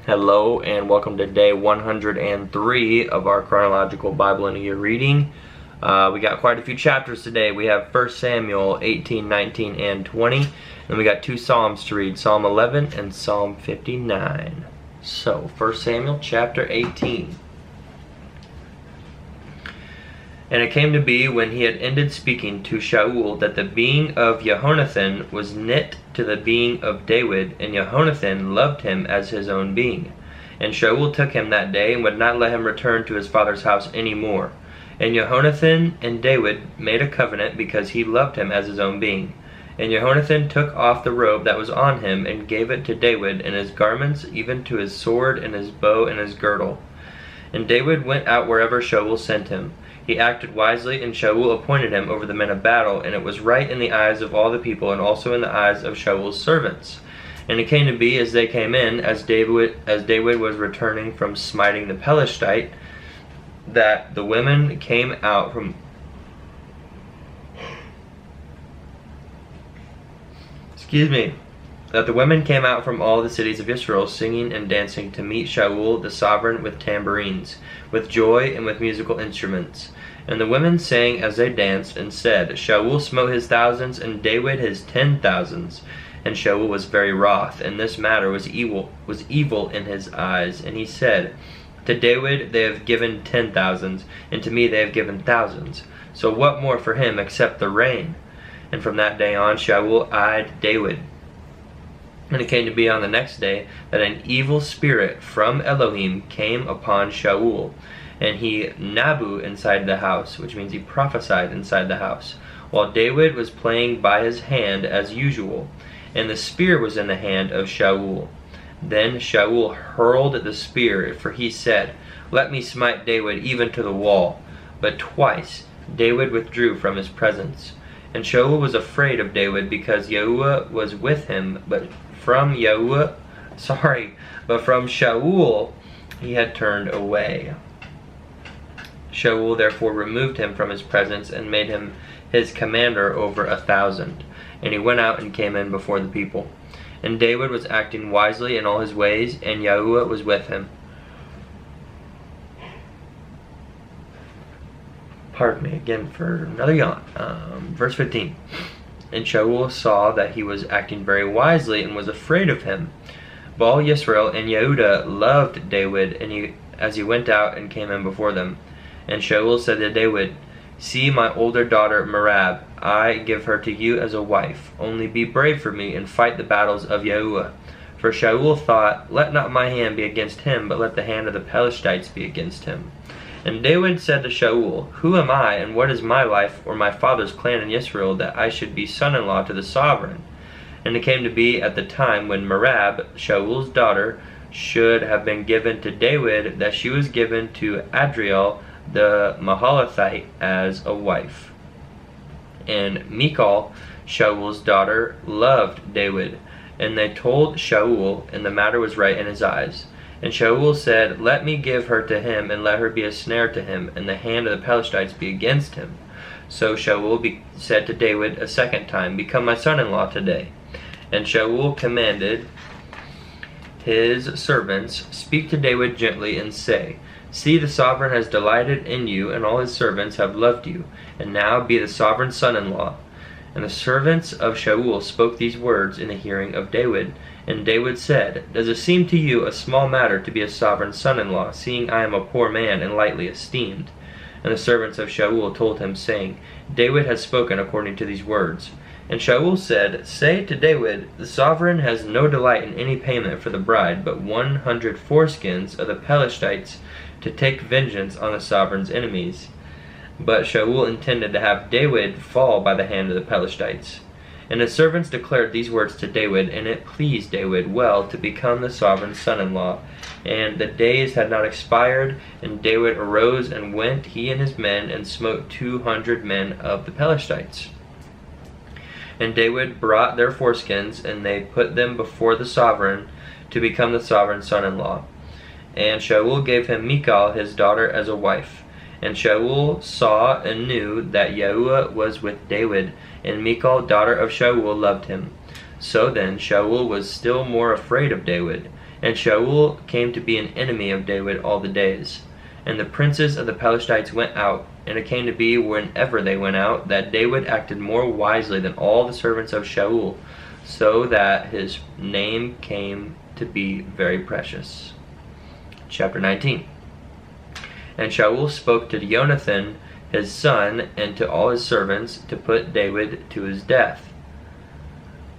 Hello and welcome to day 103 of our Chronological Bible in a Year reading. We got quite a few chapters today. We have 1 Samuel 18, 19, and 20. And we got two Psalms to read, Psalm 11 and Psalm 59. So, 1 Samuel chapter 18. And it came to be, when he had ended speaking to Shaul, that the being of Jehonathan was knit to the being of David, and Jehonathan loved him as his own being. And Shaul took him that day, and would not let him return to his father's house any more. And Jehonathan and David made a covenant, because he loved him as his own being. And Jehonathan took off the robe that was on him, and gave it to David, and his garments, even to his sword, and his bow, and his girdle. And David went out wherever Shaul sent him. He acted wisely, and Shaul appointed him over the men of battle, and it was right in the eyes of all the people, and also in the eyes of Shaul's servants. And it came to be, as they came in, as David was returning from smiting the Pelishite, that the women came out from all the cities of Israel, singing and dancing to meet Shaul the sovereign with tambourines, with joy and with musical instruments. And the women sang as they danced, and said, Shaul smote his thousands, and David his 10,000s. And Shaul was very wroth, and this matter was evil in his eyes. And he said, To David they have given 10,000s, and to me they have given thousands. So what more for him except the rain? And from that day on Shaul eyed David. And it came to be on the next day, that an evil spirit from Elohim came upon Shaul. And he nabu inside the house, which means he prophesied inside the house, while David was playing by his hand as usual. And the spear was in the hand of Shaul. Then Shaul hurled the spear, for he said, Let me smite David even to the wall. But twice David withdrew from his presence. And Shaul was afraid of David, because Yahuwah was with him, but from Shaul he had turned away. Shaul therefore removed him from his presence, and made him his commander over 1,000. And he went out and came in before the people. And David was acting wisely in all his ways, and Yahuwah was with him. Pardon me again for another yawn. Verse 15. And Shaul saw that he was acting very wisely, and was afraid of him. But all Yisrael and Yehudah loved David, and as he went out and came in before them. And Shaul said to David, See my older daughter Merab, I give her to you as a wife. Only be brave for me, and fight the battles of Yahuwah. For Shaul thought, Let not my hand be against him, but let the hand of the Pelishites be against him. And David said to Shaul, Who am I, and what is my life or my father's clan in Israel, that I should be son-in-law to the sovereign? And it came to be at the time when Merab, Shaul's daughter, should have been given to David, that she was given to Adriel the Mahalathite as a wife. And Michal, Shaul's daughter, loved David. And they told Shaul, and the matter was right in his eyes. And Shaul said, Let me give her to him, and let her be a snare to him, and the hand of the Pelishites be against him. So Shaul said to David a second time, Become my son-in-law today. And Shaul commanded his servants, Speak to David gently, and say, See, the sovereign has delighted in you, and all his servants have loved you, and now be the sovereign's son-in-law. And the servants of Shaul spoke these words in the hearing of David. And David said, Does it seem to you a small matter to be a sovereign's son-in-law, seeing I am a poor man and lightly esteemed? And the servants of Shaul told him, saying, David has spoken according to these words. And Shaul said, Say to David, The sovereign has no delight in any payment for the bride, but 100 foreskins of the Pelishites, to take vengeance on the sovereign's enemies. But Shaul intended to have David fall by the hand of the Pelishites. And his servants declared these words to David, and it pleased David well to become the sovereign's son-in-law. And the days had not expired, and David arose and went, he and his men, and smote 200 men of the Pelishites. And David brought their foreskins, and they put them before the sovereign, to become the sovereign's son-in-law. And Shaul gave him Michal his daughter as a wife. And Shaul saw and knew that Yahuwah was with David, and Michal daughter of Shaul loved him. So then Shaul was still more afraid of David. And Shaul came to be an enemy of David all the days. And the princes of the Pelethites went out, and it came to be whenever they went out, that David acted more wisely than all the servants of Shaul, so that his name came to be very precious. Chapter 19. And Shaul spoke to Jonathan his son and to all his servants to put David to his death.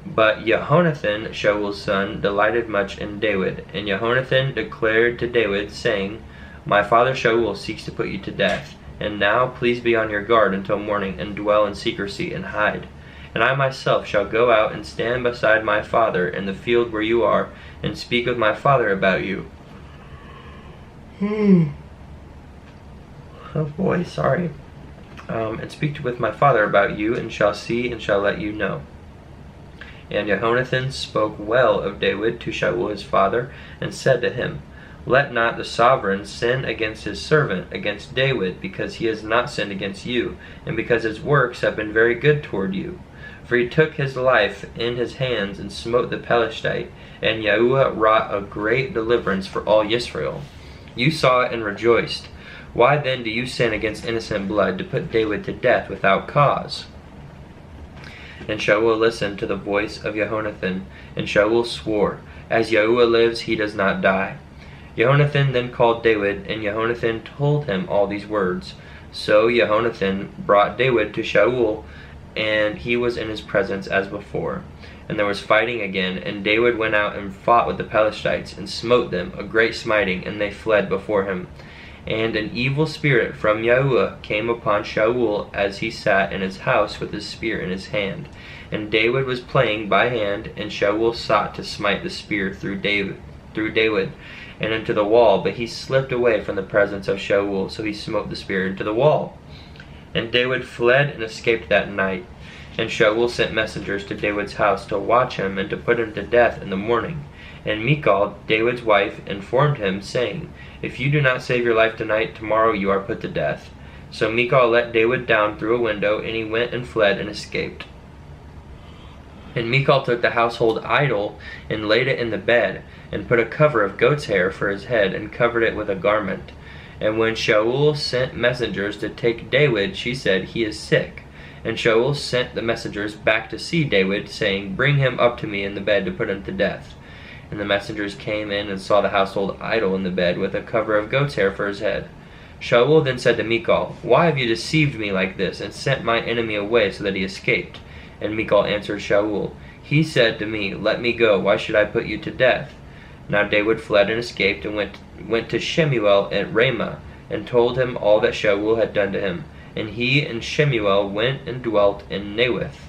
But Jehonathan, Shaul's son, delighted much in David. And Jehonathan declared to David, saying, My father Shaul seeks to put you to death. And now please be on your guard until morning, and dwell in secrecy, and hide. And I myself shall go out and stand beside my father in the field where you are, and speak with my father about you. Oh boy, sorry. And speak with my father about you, and shall see, and shall let you know. And Jehonathan spoke well of David to Shaul his father, and said to him, Let not the sovereign sin against his servant, against David, because he has not sinned against you, and because his works have been very good toward you. For he took his life in his hands, and smote the Pelishite, and Yahuwah wrought a great deliverance for all Israel. You saw it and rejoiced. Why then do you sin against innocent blood, to put David to death without cause? And Shaul listened to the voice of Jehonathan, and Shaul swore, As Yahuwah lives, he does not die. Jehonathan then called David, and Jehonathan told him all these words. So Jehonathan brought David to Shaul, and he was in his presence as before. And there was fighting again, and David went out and fought with the Pelethites, and smote them, a great smiting, and they fled before him. And an evil spirit from Yahuwah came upon Shaul as he sat in his house with his spear in his hand. And David was playing by hand, and Shaul sought to smite the spear through David, and into the wall, but he slipped away from the presence of Shaul, so he smote the spear into the wall. And David fled and escaped that night. And Shaul sent messengers to David's house to watch him and to put him to death in the morning. And Michal, David's wife, informed him, saying, If you do not save your life tonight, tomorrow you are put to death. So Michal let David down through a window, and he went and fled and escaped. And Michal took the household idol and laid it in the bed, and put a cover of goat's hair for his head, and covered it with a garment. And when Shaul sent messengers to take David, she said, He is sick. And Shaul sent the messengers back to see David, saying, Bring him up to me in the bed to put him to death. And the messengers came in and saw the household idol in the bed with a cover of goat's hair for his head. Shaul then said to Michal, Why have you deceived me like this, and sent my enemy away so that he escaped? And Michal answered Shaul, He said to me, Let me go, why should I put you to death? Now David fled and escaped, and went to Shemuel at Ramah, and told him all that Shaul had done to him. And he and Shemuel went and dwelt in Naioth.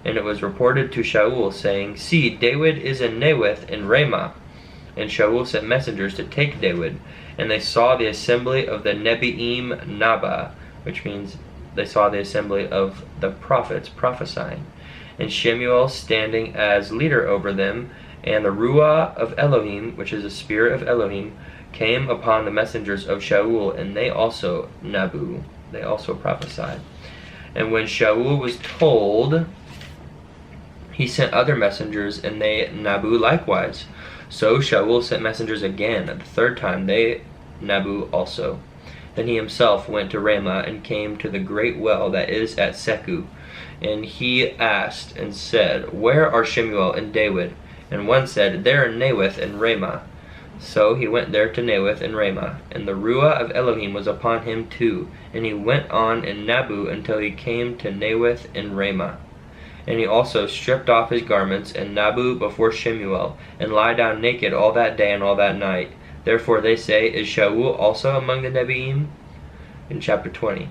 And it was reported to Shaul, saying, See, David is in Naioth in Ramah. And Shaul sent messengers to take David. And they saw the assembly of the Nebiim Nabah, which means they saw the assembly of the prophets prophesying. And Shemuel standing as leader over them. And the Ruah of Elohim, which is the spirit of Elohim, came upon the messengers of Shaul, and they also prophesied. And when Shaul was told, he sent other messengers, and they Nabu likewise. So Shaul sent messengers again, at the third time they Nabu also. Then he himself went to Ramah, and came to the great well that is at Seku. And he asked and said, Where are Shemuel and David? And one said, They are in Naioth and Ramah. So he went there to Naioth and Ramah, and the Ruah of Elohim was upon him too. And he went on in Nabu until he came to Naioth and Ramah. And he also stripped off his garments in Nabu before Shemuel, and lay down naked all that day and all that night. Therefore they say, Is Shaul also among the Nebiim? In chapter 20.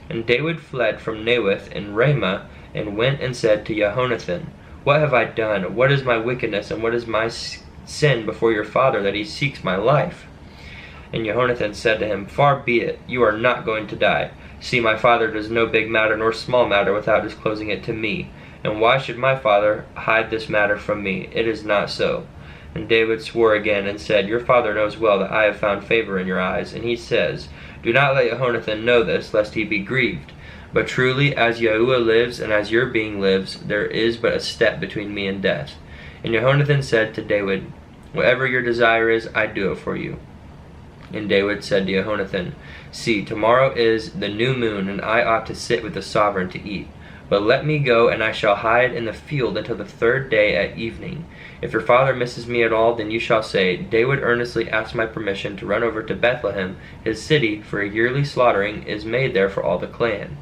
And David fled from Naioth and Ramah, and went and said to Jehonathan, What have I done? What is my wickedness, and what is my sin before your father, that he seeks my life? And Jehonathan said to him, Far be it, you are not going to die. See, my father does no big matter nor small matter without disclosing it to me. And why should my father hide this matter from me? It is not so. And David swore again and said, Your father knows well that I have found favor in your eyes. And he says, Do not let Jehonathan know this, lest he be grieved. But truly, as Yahuwah lives, and as your being lives, there is but a step between me and death. And Jehonathan said to David, Whatever your desire is, I do it for you." And David said to Jehonathan, "See, tomorrow is the new moon, and I ought to sit with the sovereign to eat. But let me go, and I shall hide in the field until the third day at evening. If your father misses me at all, then you shall say, 'David earnestly asked my permission to run over to Bethlehem, his city, for a yearly slaughtering is made there for all the clan.'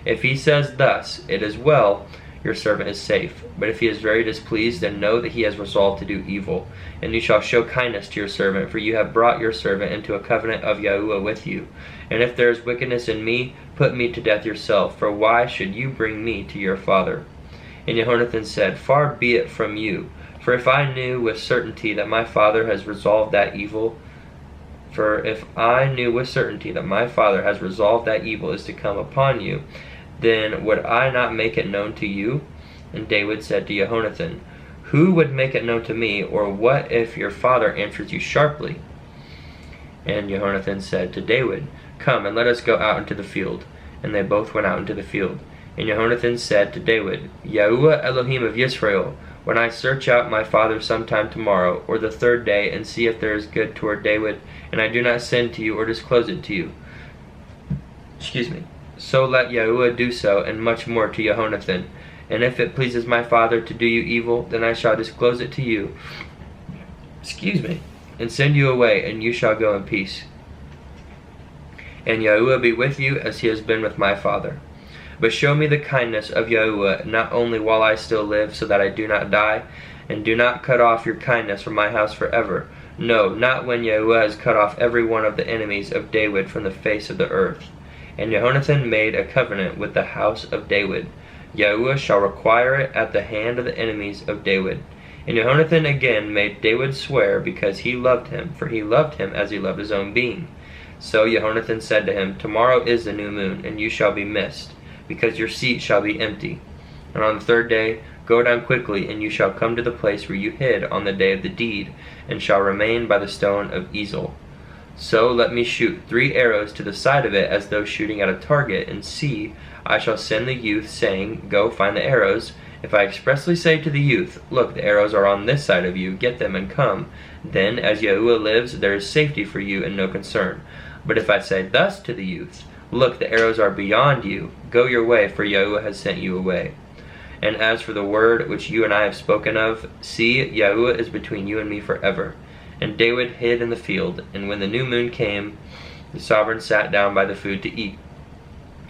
If he says thus, 'It is well,' your servant is safe. But if he is very displeased, then know that he has resolved to do evil. And you shall show kindness to your servant, for you have brought your servant into a covenant of Yahuwah with you. And if there is wickedness in me, put me to death yourself, for why should you bring me to your father?" And Jehonathan said, "Far be it from you, for if I knew with certainty that my father has resolved that evil is to come upon you, then would I not make it known to you?" And David said to Jehonathan, "Who would make it known to me, or what if your father answers you sharply?" And Jehonathan said to David, "Come, and let us go out into the field." And they both went out into the field. And Jehonathan said to David, "Yahuwah Elohim of Yisrael, when I search out my father sometime tomorrow, or the third day, and see if there is good toward David, and I do not send to you or disclose it to you, so let Yahuwah do so, and much more to Jehonathan. And if it pleases my father to do you evil, then I shall disclose it to you, and send you away, and you shall go in peace. And Yahuwah be with you as he has been with my father. But show me the kindness of Yahuwah, not only while I still live, so that I do not die, and do not cut off your kindness from my house forever. No, not when Yahuwah has cut off every one of the enemies of David from the face of the earth." And Jehonathan made a covenant with the house of David. Yahuwah shall require it at the hand of the enemies of David. And Jehonathan again made David swear, because he loved him, for he loved him as he loved his own being. So Jehonathan said to him, "Tomorrow is the new moon, and you shall be missed, because your seat shall be empty. And on the third day, go down quickly, and you shall come to the place where you hid on the day of the deed, and shall remain by the stone of Ezel. So let me shoot 3 arrows to the side of it, as though shooting at a target, and see, I shall send the youth, saying, 'Go find the arrows.' If I expressly say to the youth, 'Look, the arrows are on this side of you, get them and come,' then, as Yahuwah lives, there is safety for you and no concern. But if I say thus to the youth, 'Look, the arrows are beyond you, go your way, for Yahuwah has sent you away.' And as for the word which you and I have spoken of, see, Yahuwah is between you and me forever." And David hid in the field. And when the new moon came, the sovereign sat down by the food to eat.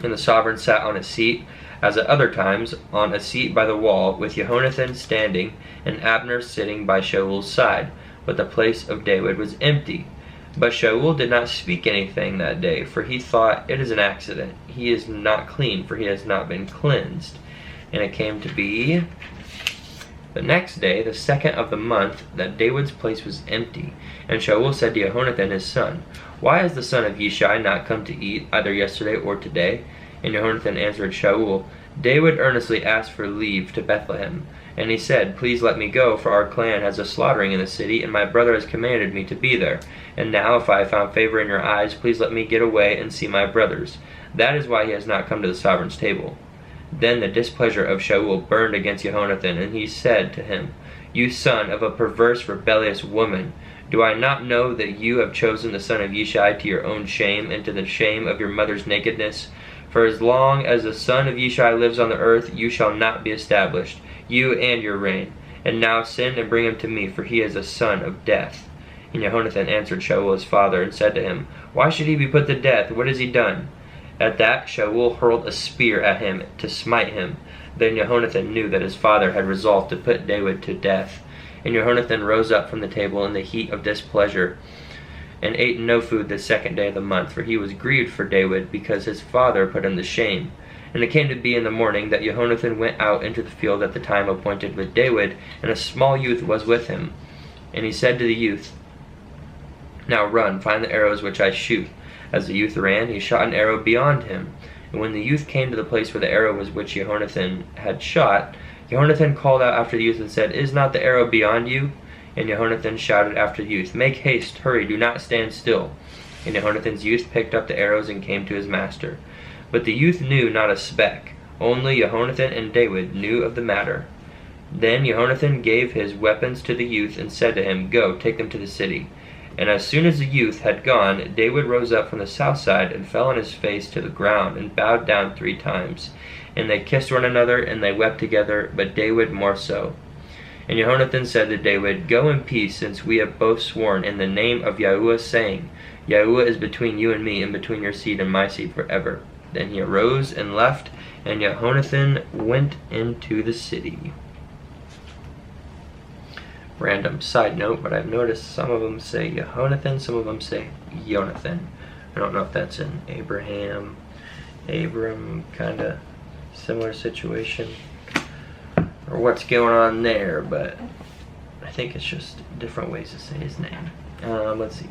And the sovereign sat on a seat, as at other times, on a seat by the wall, with Jehonathan standing, and Abner sitting by Shaul's side. But the place of David was empty. But Shaul did not speak anything that day, for he thought, "It is an accident. He is not clean, for he has not been cleansed." And it came to be the next day, the 2nd of the month, that David's place was empty. And Shaul said to Jehonathan his son, "Why has the son of Yishai not come to eat, either yesterday or today?" And Jehonathan answered Shaul, "David earnestly asked for leave to Bethlehem. And he said, 'Please let me go, for our clan has a slaughtering in the city, and my brother has commanded me to be there. And now, if I have found favor in your eyes, please let me get away and see my brothers.' That is why he has not come to the sovereign's table." Then the displeasure of Shaul burned against Jehonathan, and he said to him, "You son of a perverse, rebellious woman, do I not know that you have chosen the son of Yishai to your own shame, and to the shame of your mother's nakedness? For as long as the son of Yishai lives on the earth, you shall not be established, you and your reign. And now send and bring him to me, for he is a son of death." And Jehonathan answered Shaul his father, and said to him, "Why should he be put to death? What has he done?" At that Shaul hurled a spear at him to smite him. Then Jehonathan knew that his father had resolved to put David to death. And Jehonathan rose up from the table in the heat of displeasure, and ate no food the 2nd day of the month, for he was grieved for David, because his father put him to shame. And it came to be in the morning that Jehonathan went out into the field at the time appointed with David, and a small youth was with him. And he said to the youth, "Now run, find the arrows which I shoot." As the youth ran, he shot an arrow beyond him. And when the youth came to the place where the arrow was which Jehonathan had shot, Jehonathan called out after the youth and said, "Is not the arrow beyond you?" And Jehonathan shouted after the youth, "Make haste, hurry, do not stand still." And Jehonathan's youth picked up the arrows and came to his master. But the youth knew not a speck. Only Jehonathan and David knew of the matter. Then Jehonathan gave his weapons to the youth and said to him, Go, take them to the city. And as soon as the youth had gone, David rose up from the south side and fell on his face to the ground and bowed down 3 times. And they kissed one another and they wept together, but David more so. And Jehonathan said to David, Go in peace, since we have both sworn in the name of Yahuwah, saying, Yahuwah is between you and me, and between your seed and my seed forever. Then he arose and left, and Jehonathan went into the city. Random side note, but I've noticed some of them say Jehonathan, some of them say Jonathan. I don't know if that's an Abram kind of similar situation, or what's going on there, but I think it's just different ways to say his name. Let's see.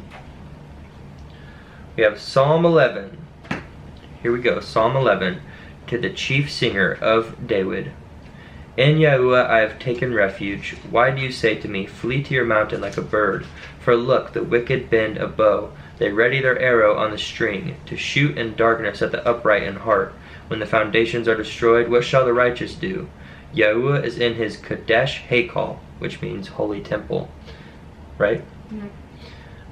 We have Psalm 11. Here we go, Psalm 11, to the chief singer of David. In Yahuwah I have taken refuge. Why do you say to me, Flee to your mountain like a bird? For look, the wicked bend a bow. They ready their arrow on the string, to shoot in darkness at the upright in heart. When the foundations are destroyed, what shall the righteous do? Yahuwah is in his Kadesh Hakal, which means holy temple. Right? Mm-hmm.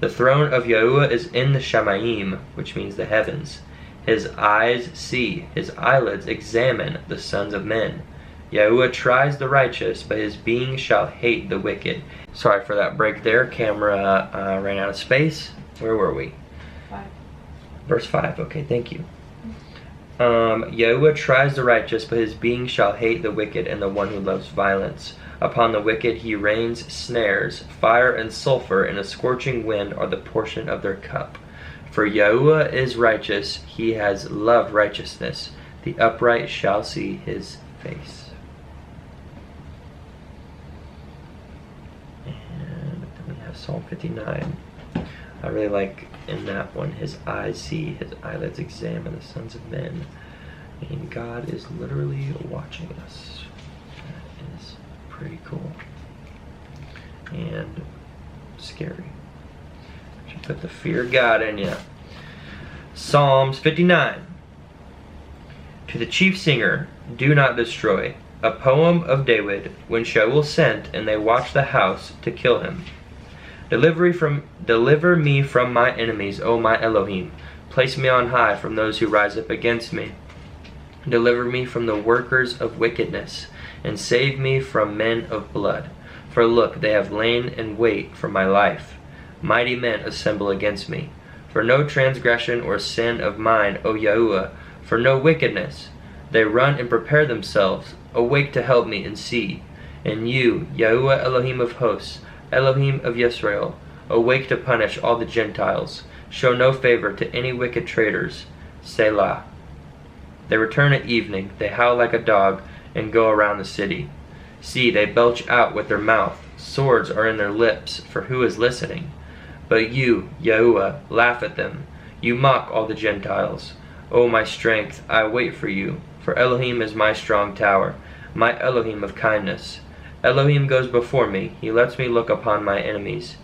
The throne of Yahuwah is in the Shamayim, which means the heavens. His eyes see, his eyelids examine the sons of men. Yahuwah tries the righteous, but his being shall hate the wicked. Sorry for that break there. Camera ran out of space. Where were we? 5. Verse 5. Okay, thank you. Yahuwah tries the righteous, but his being shall hate the wicked and the one who loves violence. Upon the wicked he rains snares. Fire and sulfur and a scorching wind are the portion of their cup. For Yahuwah is righteous, he has loved righteousness. The upright shall see his face. And then we have Psalm 59. I really like in that one, his eyes see, his eyelids examine the sons of men. I mean, God is literally watching us. That is pretty cool. And scary. Should put the fear of God in you. Psalms 59. To the chief singer, do not destroy. A poem of David, when Shaul sent, and they watched the house to kill him. Deliver me from my enemies, O my Elohim. Place me on high from those who rise up against me. Deliver me from the workers of wickedness, and save me from men of blood. For look, they have lain in wait for my life. Mighty men assemble against me. For no transgression or sin of mine, O Yahuwah, for no wickedness. They run and prepare themselves. Awake to help me and see. And you, Yahuwah Elohim of hosts, Elohim of Yisrael, awake to punish all the Gentiles. Show no favor to any wicked traitors. Selah. They return at evening. They howl like a dog and go around the city. See, they belch out with their mouth. Swords are in their lips, for who is listening? But you, Yahuwah, laugh at them. You mock all the Gentiles. O my strength, I wait for you. For Elohim is my strong tower, my Elohim of kindness. Elohim goes before me. He lets me look upon my enemies.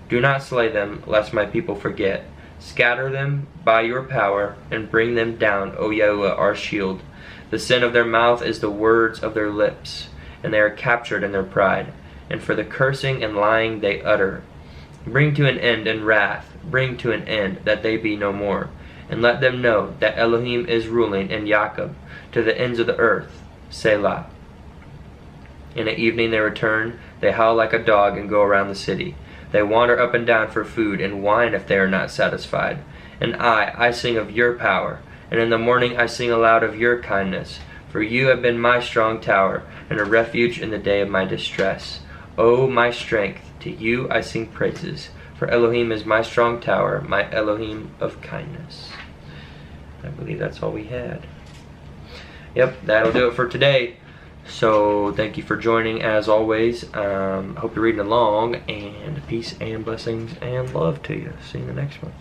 Do not slay them, lest my people forget. Scatter them by your power, and bring them down, O Yahuwah, our shield. The sin of their mouth is the words of their lips, and they are captured in their pride. And for the cursing and lying they utter. Bring to an end in wrath, bring to an end, that they be no more. And let them know that Elohim is ruling in Jacob, to the ends of the earth. Selah. In the evening they return. They howl like a dog and go around the city. They wander up and down for food and wine if they are not satisfied. And I sing of your power. And in the morning I sing aloud of your kindness. For you have been my strong tower and a refuge in the day of my distress. O my strength, to you I sing praises. For Elohim is my strong tower, my Elohim of kindness. I believe that's all we had. Yep, that'll do it for today. So thank you for joining as always. Hope you're reading along, and peace and blessings and love to you. See you in the next one.